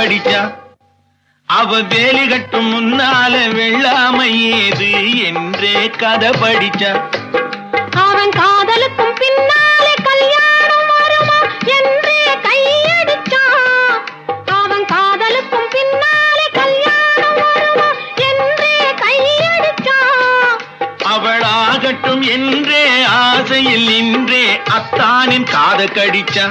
படிச்சா அவ வேலி கட்டும் முன்னால வெள்ளாமை ஏது என்றே கதை படிச்சா அவன் காதலுக்கும் பின்னாலே கல்யாணம் வருமா என்றே கையடிச்சான் அவன் காதலுக்கும் பின்னாலே கல்யாணம் வருமா என்றே கையடிச்சான் அவளாகட்டும் என்றே ஆசையில் நின்றே அத்தானின் காத கடிச்சா